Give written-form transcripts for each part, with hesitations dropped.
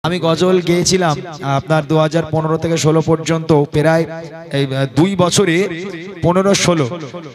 আমি গজল গেয়েছিলাম আপনার 2015 থেকে 16 পর্যন্ত, প্রায় 2 বছরে 15-16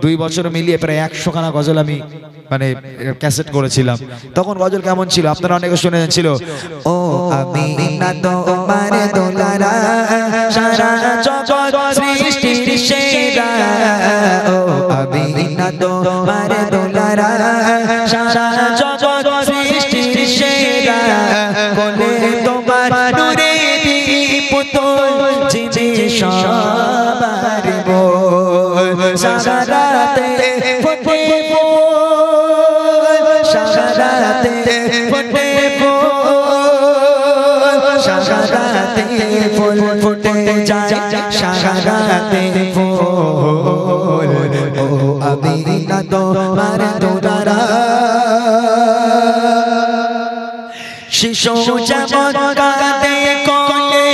2 বছর মিলিয়ে প্রায় 100 খানা গজল আমি মানে ক্যাসেট করেছিলাম। তখন গজল কেমন ছিল আপনারা অনেকে শুনেছেন, ছিল ও আমিনা তোমার দোলারা সারা জগৎ সৃষ্টির সেরা, ও আমিনা তোমার দোলারা সারা জগৎ সৃষ্টির সেরা, কোলে তোমার নূরেরি পুতুল জিজি সবার বল, সারাতে ফোটে ফুল, সারাতে ফোটে ফুল, সারাতে ফুল ফুটে যায়, সারাতে ফুল, ও আমিনা তোমার দোলারা শিশু যেমন কাঁদে কোলে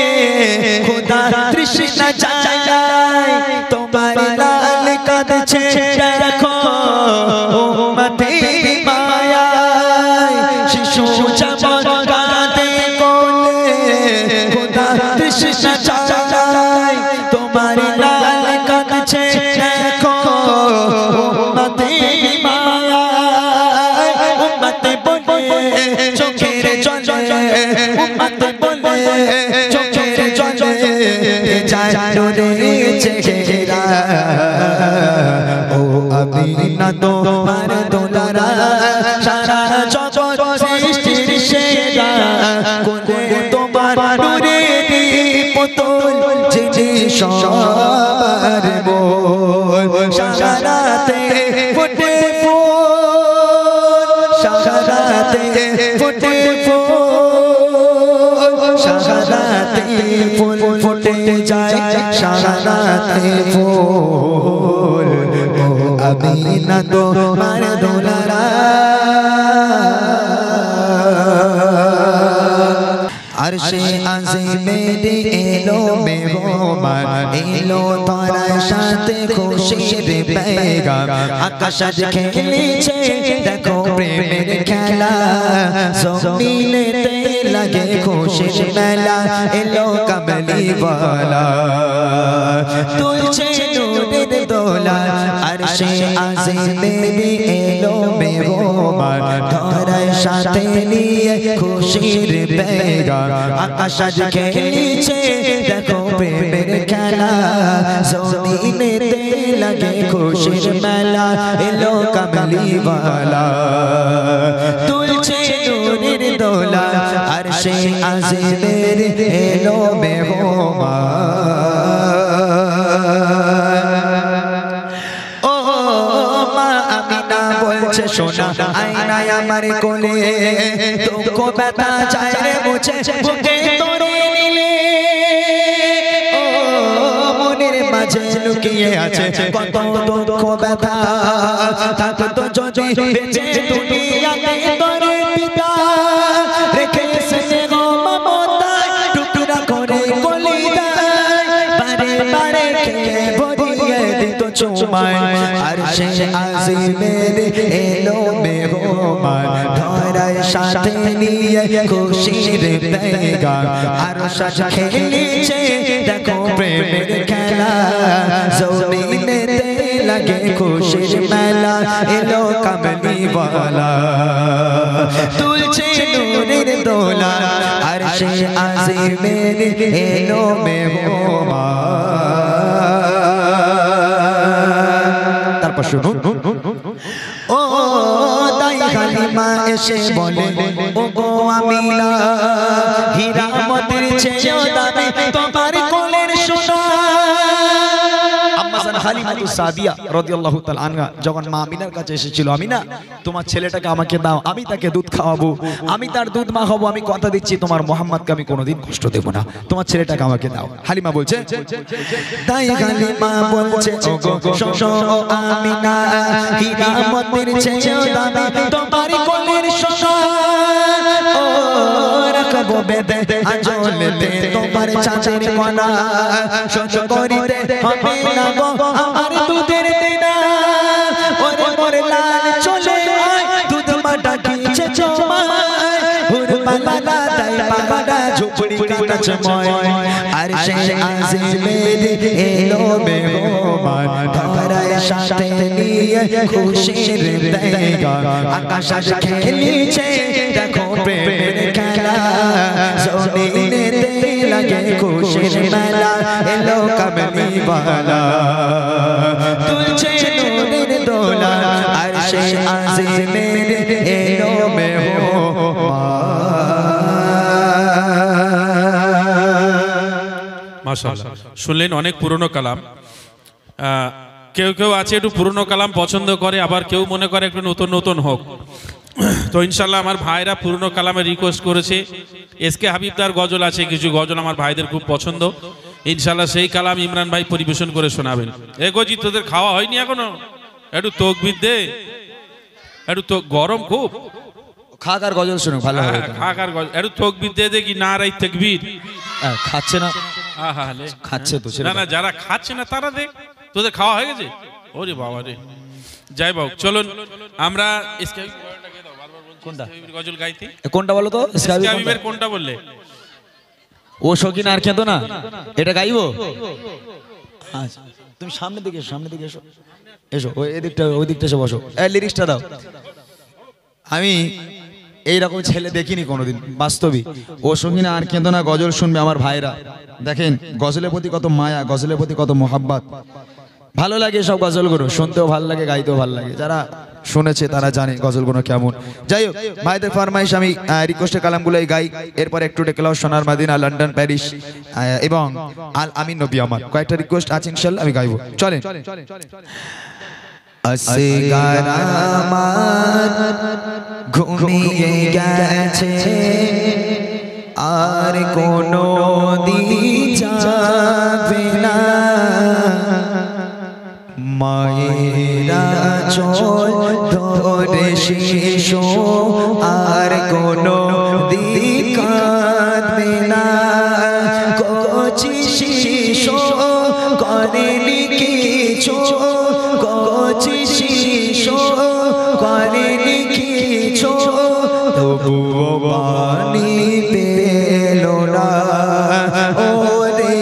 খোদা তৃষ্ণা জাগায়, তোমার লাল কাঁদছে দেখো উম্মতে মায়ায়, শিশু যেমন কাঁদে কোলে খোদা তৃষ্ণা জাগায়, তোমার লাল কাঁদছে দেখো উম্মতে মায়ায়, উম্মতে বলে চোখের জলে, উম্মতে বলে চোখের জলে যায় নূরে চেহারা, ও আমিনা তোমার দোলারা সারা জগৎ সৃষ্টির সেরা, কোলে তোমার নূরেরি পুতুল জিজি সবার বল, সারাতে ফোটে ফুল, সারাতে ফোটে ফুল, সারাতে ফুল ফুটে যায়, সারাতে ফুল, ও আমিনা তোমার দোলারা আরশে আজিমে এলো মেহমান, এলো তার সাথে খুশির পেগাম, আকাশ আজ খেলেছে দেখো প্রেমের খেলা, জমিনেতে লাগে খুশির মেলা, এলো কামলি ওয়ালা তুলছে নূরের দোলা, আরশে আজিমে এলো মেহমান, তার সাথে নিয়ে খুশির পেগাম, আকাশ আজ খেলেছে দেখো প্রেমের খেলা, জমিনেতে লাগে খুশির মেলা, এলো কামলি ওয়ালা তুলছে নূরের দোলা, আরশে আজিমের এলো মেহমান, ও মা আমিনা বলছে সোনা আয়নায় আমার কোলে, দুঃখ ব্যথা যায় রে মুছে বুকে তোরে নিলে, ও মনের মাঝে লুকিয়ে আছে কত দুঃখ ব্যথা, থাকতো যদি বেঁচে দুনিয়াতে তোরে পিতা, রেখেছে গো মমতায় টুকরা করে কলিদায়, বারে বারে খেয়ে ভরিয়ে দিত চুমায়, আরশে আজিমের এলো মেহমান, ধরায় সাথে নিয়ে খুশির পেগাম, আরশ আজ খেলেছে দেখো প্রেমের খেলা, জমিনেতে লাগে খুশির মেলা, এলো কামলি ওয়ালা তুলছে নূরের দোলা, আরশে আজিমের এলো মেহমান। তারপর শুনুন, ও তাই হালিমা এসে বলে ও গো আমিনা, হীরা মোতির চেয়েও দামি তোমার কোলের সোনা, হালিমাতু সাদিয়া রাদিয়াল্লাহু তাআলা আনহা যখন মা আমিনার কাছে এসেছিল, আমিনা তোমার ছেলেটাকে আমাকে দাও, আমি তাকে দুধ খাওয়াবো, আমি তার দুধ মা হবো, আমি কথা দিচ্ছি তোমার মুহাম্মদকে আমি কোনোদিন কষ্ট দেব না, তোমার ছেলেটাকে আমাকে দাও। হালিমা বলছে, তাই হালিমা বলছে ও গো শোনো আমিনা, হীরা মোতির চেয়েও দামি তোমার কোলের সোনা, ও রাখবো বেঁধে আঁচলেতে তোমার চাঁদের কণা, সহ্য করিতে হবে না গো আমার দুধের দেনা, ওরে মোর লাল চলে আয় দুধ মাটা কিছে জমায়, হুরমালা দাই বাবাডা ঝুপড়ি কাটা চময় আরশে আজিমের এলো মেহমান ধরায় সাথে নিয়ে খুশির দেগা আকাশ খেলিছে দেখো প্রেমের খেলা জমিনেতে লাগে খুশির মেলা এলো কামলি वाला তুলছে নূরের দোলা আরশে আজিমের এলো মাশাআল্লাহ শুনলেন অনেক পুরনো কালাম কেউ কেউ আছে একটু পুরনো কালাম পছন্দ করে আবার কেউ মনে করে একটু নতুন নতুন হোক তো ইনশাআল্লাহ আমার ভাইরা পুরনো কালামে রিকোয়েস্ট করেছে এসকে হাবিবদার গজল আছে কিছু গজল আমার ভাইদের খুব পছন্দ ইনশাআল্লাহ সেই কালাম ইমরান ভাই পরিবেশন করে শোনাবেন এগোজি তোদের খাওয়া হয়নি এখনো একটু তকবীর দে একটু তো গরম খুব খাকার গজল শুনো ভালো হবে খাকার গজল একটু তকবীর দে দে কি নারাই তাকবীর খাচ্ছে না আহা খাচ্ছে তো না না যারা খাচ্ছে না তারা দেখ তোদের খাওয়া হয়ে গেছে ওরে বাবা রে যাই বাবু চলুন আমরা এসকে কোনটা গজল গাইতে কোনটা বলো তো এসকে হাবিবের কোনটা বললে ও শৌখিন আর খেতো না এটা গাইবো আচ্ছা তুমি সামনের দিকে এসো এসো ওই দিকটা এসে বসো লিরিক্সটা দাও আমি এইরকম ছেলে দেখিনি কোনোদিন বাস্তবই ও শৌখিন আর খেতো না গজল শুনবে আমার ভাইরা দেখেন গজলের প্রতি কত মায়া গজলের প্রতি কত মোহাব্বত ভালো লাগে সব গজলগুলো শুনতেও ভালো লাগে গাইতেও ভালো লাগে যারা শুনেছে তারা জানে গজলগুলো কেমন যাই হোক ভাইদের ফরমাইশ আমি রিকোয়েস্টের কালামগুলোই গাই এরপর একটু ডেকেলাও সোনার মাদিনা লন্ডন প্যারিস এবং আল আমিন নবী আমার কয়েকটা রিকোয়েস্ট আছে ইনশাআল্লাহ আমি গাইবো চলেন আসগার আমার ঘুমিয়ে গেছে আর কোনো দিন যাবে না মায়েরা চল ধরে শিশু আর কোনো দিন কাঁদবে না কচি শিশু করেনি কিছু কচি শিশু করেনি কিছু তবুও বাণী পেল না ওরে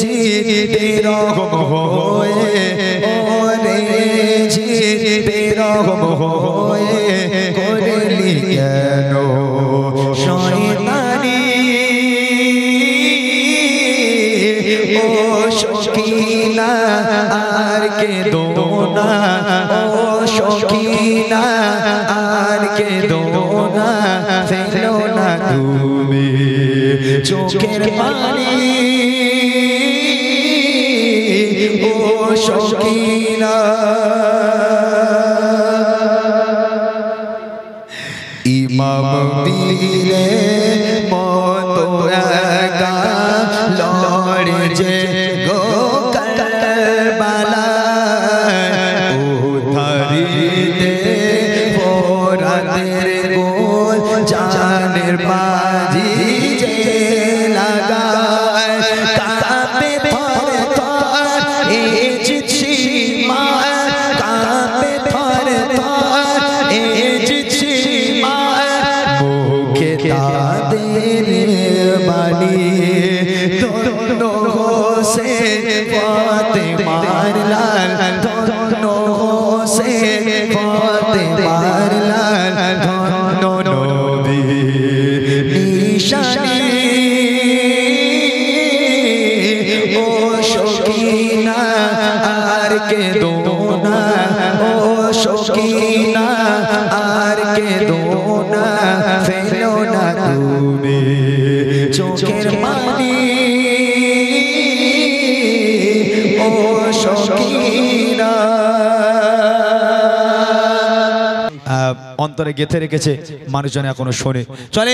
জিতে রকম হয়ে ওরে জিতে রকম হয়ে করলি কেন শয়তানি ও শৌখিনা আর কে দোনা ও শৌখিনা আর কে দোনা ফেলো না তুমি চোখের পানি ও শৌখিনা ইমাম পীরে মতো একা লড়ে যে গো কারবালা ও ধারিতে ফোরাতের গোল জানের বাজি যে লাগায় কাঁপে থর থর এই চিঠিমা কাঁপে থর থর এই চিঠিমা মুখে তাদের বাণী ধন্য হোসে ফাতেমার লাল ধন্য হোসে ফাতেমার লাল ধন্য নবী নিশানি ও শৌখিনা আর কে দোনা ও শৌখিনা আর কে দোনা ফেলো না তুমি চোখের পানি ও শৌখিনা অন্তরে গেঁথে রেখেছে মানুষজন এখনো শোনে চলে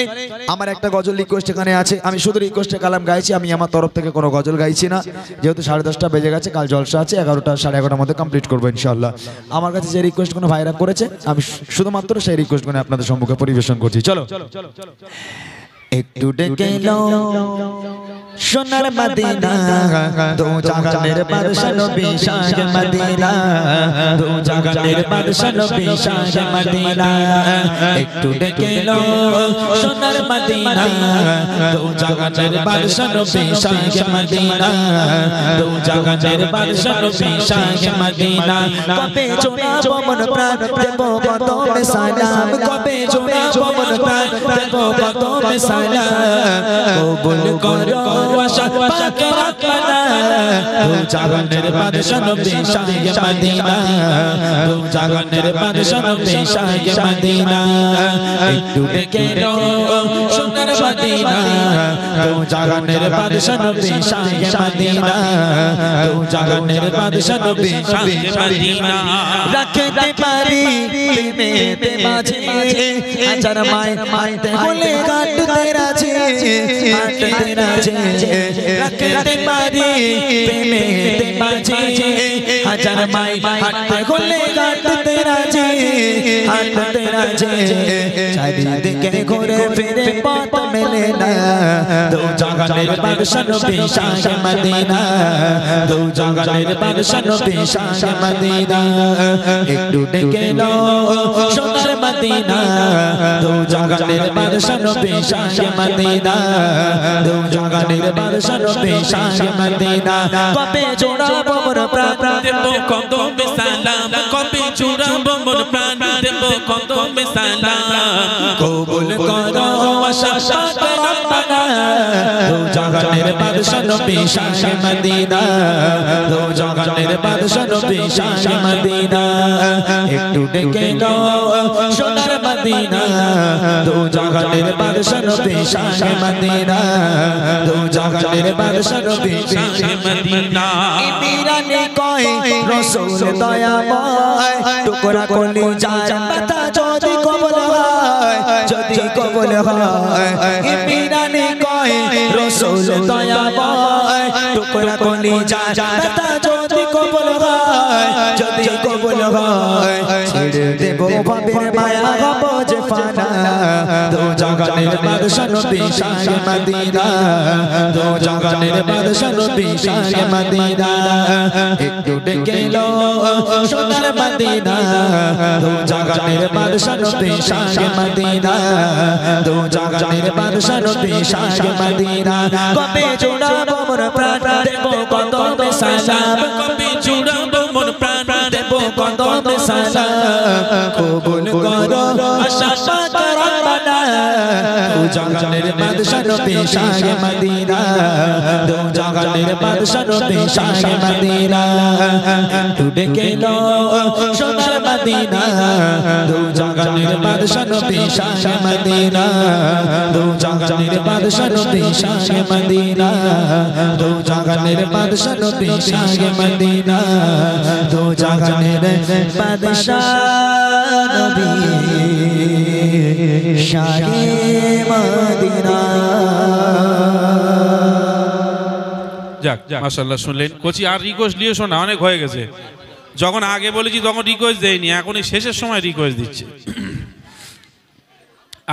আমার একটা গজল রিকোয়েস্ট এখানে আছে আমি শুধু রিকোয়েস্টে কালাম গাইছি আমি আমার তরফ থেকে কোনো গজল গাইছি না যেহেতু 10:30 বেজে গেছে কাল জলসা আছে 11টা 11:30 মধ্যে কমপ্লিট করবো ইনশাআল্লাহ আমার কাছে যে রিকোয়েস্ট কোনো ভাইরা করেছে আমি শুধুমাত্র সেই রিকোয়েস্ট গুলো আপনাদের সম্মুখে পরিবেশন করছি চলো একটু ডেকে নাও সোনার মদিনা দো জাহানের বাদশা নবী শাহ মদিনা দো জাহানের বাদশা নবী শাহ মদিনা একটু ডেকে লো সোনার মদিনা দো জাহানের বাদশা নবী শাহ মদিনা দো জাহানের বাদশা নবী শাহ মদিনা কবে জোড়াবো মন প্রাণ দেব কদমে সালাম কবে জোড়াবো মন প্রাণ দেব কদমে সালাম কবুল করো আশা পাক রাখনা দো জাহানের বাদশা নবী শাহ মদিনা দো জাহানের বাদশা নবী শাহ মদিনা একটু ডেকে লো সোনার মদিনা দো জাহানের বাদশা নবী শাহ মদিনা দো জাহানের বাদশা নবী শাহ মদিনা রাখতে পারি প্রেমেতে মাঝে আচার মায় মাইতে হলে কাটতে রাজি কাটতে রাজি রাখতে পারি প্রেমেতে মাঝে আচার মায় হাঁটতে হলে কাটতে রাজি হাঁটতে রাজি চারিদিকে ঘুরে ফিরে পথ মেলে না দো জাহানের বাদশা নবী শাহ মদিনা দো জাহানের বাদশা নবী শাহ মদিনা একটু ডেকে লো সোনার মদিনা দো জাহানের বাদশা নবী শাহ মদিনা দো জাহানের বাদশা নবী শাহ মদিনা কবে জোড়াবো মোর প্রাণ দেব কদমে সালাম কবে জোড়াবো মোর প্রাণ দেব কদমে সালাম কবুল করো আশা পাক রাখনা দো জাহানের বাদশা নবী শাহ মদিনা দো জাহানের বাদশা নবী শাহ মদিনা একটু ডেকে লো সোনার মদিনা দো জাহানের বাদশা নবী শাহ মদিনা দো জাহানের বাদশা নবী শাহ মদিনা ইমিরানে কয় রাসূল দয়াময় টুকরা কলিজার ব্যথা যদি কবুল হয় যদি কবুল হয় ইমিরানে কয় রাসূল দয়াময় টুকরা কলিজার ব্যথা যদি কবুল হয় যদি কবুল হয় ছেড়ে দেব ভাবের মায়া হব যে ফানা দো জাহানের বাদশা নবী শাহ মদিনা দো জাহানের বাদশা নবী শাহ মদিনা একটু ডেকে লো সোনার মদিনা দো জাহানের বাদশা নবী শাহ মদিনা দো জাহানের বাদশা নবী শাহ মদিনা কবে জোড়াবো মোর প্রাণ দেব কদমে সালাম কবে জোড়াবো মোর প্রাণ দেব কদমে সালাম কবুল করো আশা পাক রাখনা দো জাহানের বাদশা নবী শাহ মদিনা দো জাহানের বাদশা নবী শাহ মদিনা একটু ডেকে লো সোনার মদিনা দো জাহানের বাদশা নবী শাহ মদিনা দো জাহানের বাদশা নবী শাহ মদিনা দো জাহানের বাদশা নবী শাহ মদিনা দো জাহানের বাদশা নবী শাহ মদিনা যাক মাশাআল্লাহ শুনলেন কোচি আর রিকোয়েস্ট নিয়ে শোনা অনেক হয়ে গেছে যখন আগে বলেছি তখন রিকোয়েস্ট দেয়নি এখনই শেষের সময় রিকোয়েস্ট দিচ্ছে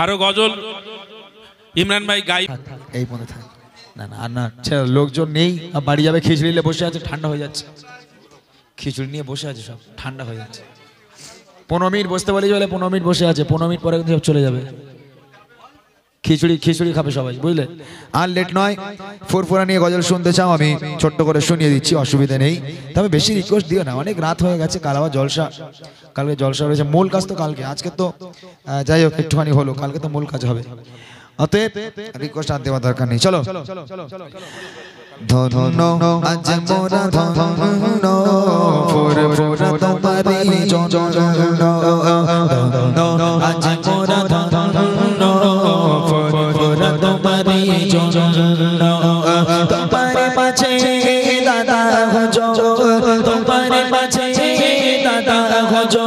আরো গজল ইমরান ভাই গাই এই মনে থাকে না না আর না লোকজন নেই বাড়ি যাবে খিচুড়ি নিয়ে বসে আছে ঠান্ডা হয়ে যাচ্ছে খিচুড়ি নিয়ে বসে আছে সব ঠান্ডা হয়ে যাচ্ছে 15 মিনিট বসতে বলি বলে 15 মিনিট বসে আছে 15 মিনিট পরে কিন্তু সব চলে যাবে খিচুড়ি খিচুড়ি খাবে সবাই বুঝলে আর লেট নয় ফুরফুরা নিয়ে গজল শুনতে চাও আমি ছোট্ট করে শুনিয়ে দিচ্ছি অসুবিধা নেই তবে বেশি রিকোয়েস্ট দিও না অনেক রাত হয়ে গেছে কাল আবার জলসা কালকে জলসা রয়েছে মূল কাজ তো কালকে আজকে তো যাই হোক একটুখানি হলো কালকে তো মূল কাজ হবে অতএব রিকোয়েস্ট আর দেওয়া দরকার নেই চলো ধন্য আজ মোরা ধন্য ফুরফুরা তোমারি জন্য আজ মোরা ধন্য ফুরফুরা তোমারি জন্য তোমারে পাছে দাদা হজো তোমারে পাছে দাদা হজো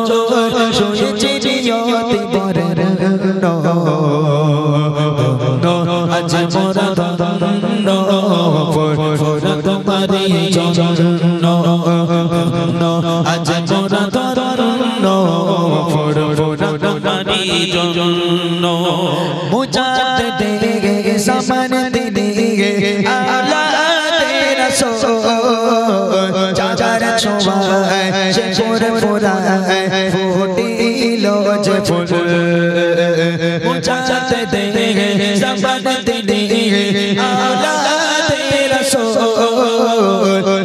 শুনেছি জিয়তি বরের আজ মোরা ধন্য ফুরফুরা তোমারি জন্য আজ মোরা ধন্য ফুরফুরা তোমারি জন্য মুজাদ্দিদে সামান দিনে দিদিগে আওলাদে রাসূল চাচার ছোঁয়ায় সে ফুরে ফুরায় ফুটিল যে ফুল মুজাতে দিদিগে জবান দিদিগে আওলাদে রাসূল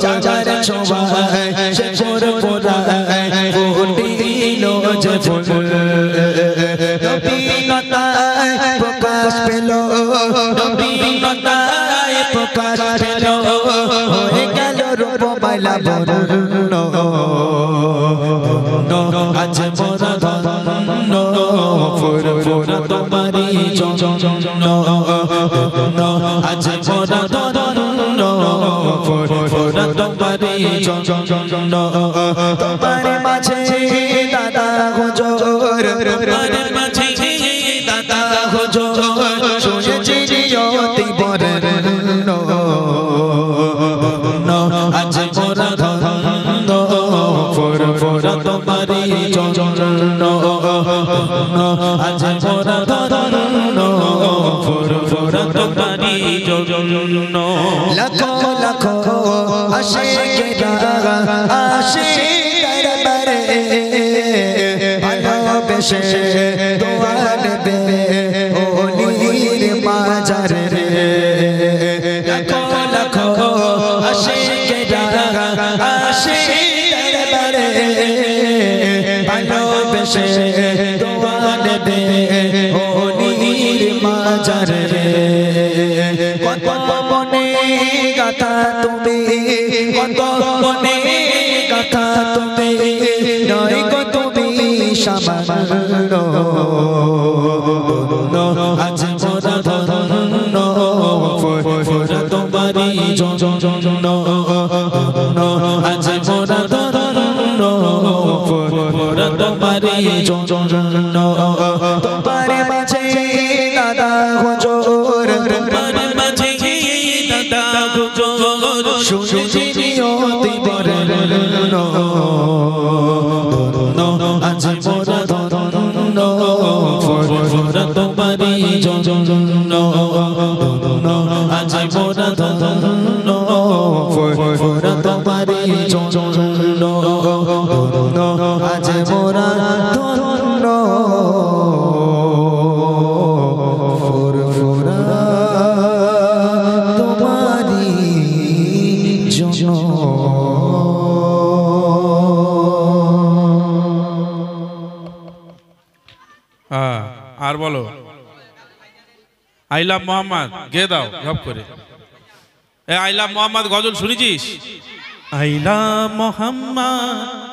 চাচার ছোঁয়ায় সে ফুরে ফুরায় ফুটিল যে ফুল নবীনতায় প্রকাশ পেল নবীনতায় প্রকাশ পেল হয়ে গেল রূপ বাইলা বরণ আজ মোরা ধন্য ফুরফুরা তোমারি জন্য আজ মোরা ধন্য ফুরফুরা তোমারি জন্য তোমার মাঝে দাদা হুজুর তোমার মাঝে দাদা হুজুর শুনেছি জিয়তি বরণ আজ মোরা ধন্য ফুরফুরা তোমারি জন্য আজ মোরা ধন্য ফুরফুরা তোমারি জন্য লাখো লাখো আশিকেরা আশিক দরবারে ভালোবেসে দোয়া নেবে ওলির মাজারে লাখো লাখো আশিকেরা আশিক দরবারে ভালোবেসে দোয়া নেবে ওলির মাজারে কত মনে গাথা তুমি কত মনে গাথা তুমি নয় গো তুমি সামান্য আজ মোরা ধন্য ফুরফুরা তোমারি জন্য আজ মোরা ধন্য ফুরফুরা তোমারি জন্য তোমার মাঝে দাদা হুজুর তোমার মাঝে দাদা হুজুর শুনেছি নিয়তি বরণ আজ মোরা ধন্য ফুরফুরা তোমারি জন্য আজ মোরা ধন্য ফুরফুরা তোমারি জন্য আজ মোরা ধন্য ফুরফুরা তোমারি জন্য আর বলো আই লাভ মোহাম্মদ গে দাও গপ করে আই লাভ মোহাম্মদ গজল শুনেছিস আই লাভ মোহাম্মদ